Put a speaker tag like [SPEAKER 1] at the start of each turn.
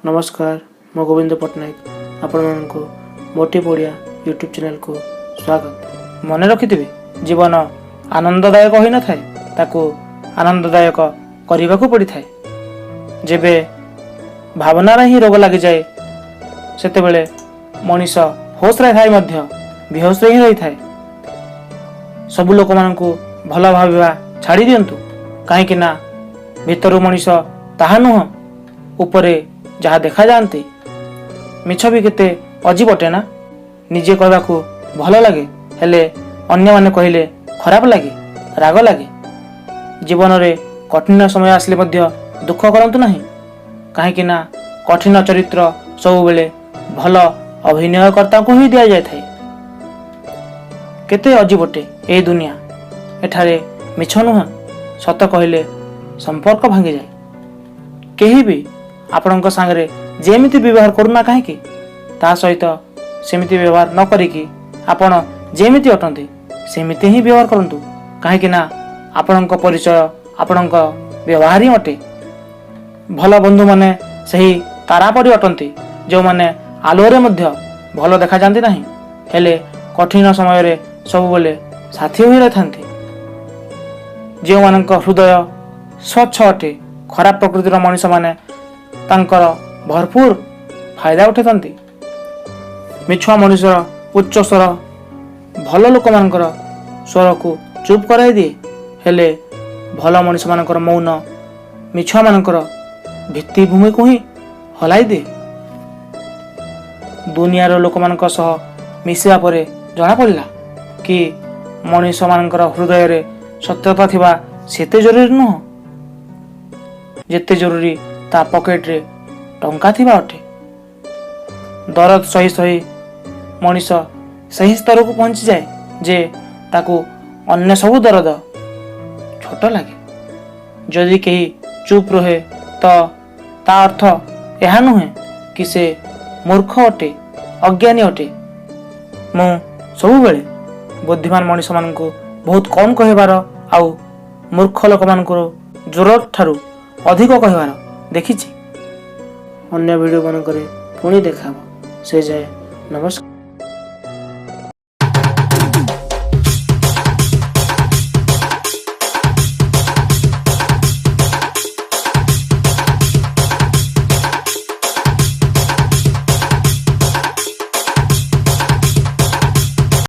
[SPEAKER 1] नमस्कार मो गोविंद पट्टनायक आपण को मोटी पड़िया यूट्यूब चैनल को स्वागत। मन रखिथिबे जीवन आनंददायक होई न थाए ताको आनंददायक करने को पड़ी थाए। जेबे भावनार ही रोग लगी जाए सेतेबेले मनीष होश रे थाए मध्य बेहोश रे ही रही थाए। सब लोक मानकु भल भाविबा छाड़ी दियंतु काहेकि ना भितरु मनीष ताहा नुह उपरे जहाँ देखा जाती मिछ भी केते अजीब अटे ना। निजे कहबाकू भल लगे हेले अन्य माने कहले खराब लगे राग लगे। जीवन रे कठिन समय आसले मध्य दुख करंतु नहीं काहेकि ना कठिन चरित्र सब बेले भल अभिनयकर्ता को ही दिया जाय थाए। केते अजीब अटे ए दुनिया एठारे मिछ नुह सत कहले संपर्क भांगी जाए। केही भी आपणक सांगरे जेमिति व्यवहार करूना कहीं ता सहित सेमिति व्यवहार न करिकी आपण जेमिति अटंती सेमिति ही व्यवहार करंतु कहीं ना आपणक परिचय आपणक व्यवहार ही अटे। भल बंधु माने सही तारा परि अटंती जो माने आलोरे मध्य भल देखा जांती नहीं हेले कठिन समय रे सब बेले साथी होई रहथांती। जो मानक हृदय स्वच्छ अटे खराब प्रकृतिर मनुष्य माने तांकर भरपूर फायदा उठाती। मिछुआ मनुष्यर उच्च स्वर भल लोक मानकर स्वर को चुप कराई दिए हेले भल मनुष्य मानकर मौन मिछुआ मानकर भित्तिभूमि को ही हलाई दिए। दुनियार लोक मानक सह मिसिया परे जना पड़ला कि मनुष्य मानकर हृदय रे सत्यता थिबा सेते जरूरी नुह जेते जरूरी ता पॉकेट रे टंका थिबा अटे। दरद सही सही मनीष सही स्तर को पहुंची जाए जे ताकू अन्य सब दरद छोट लगे। जदि कहीं चुप रहे तो ता अर्थ यह नुहे कि से मूर्ख अटे अज्ञानी अटे। मु सब बेले बुद्धिमान मनीष मान को बहुत कम कहबार आउ मूर्ख लोक मान जरूरत ठारू अधिक कहबार देखिछि। अन्य वीडियो मानकरे पुणी देखा से जाए नमस्कार।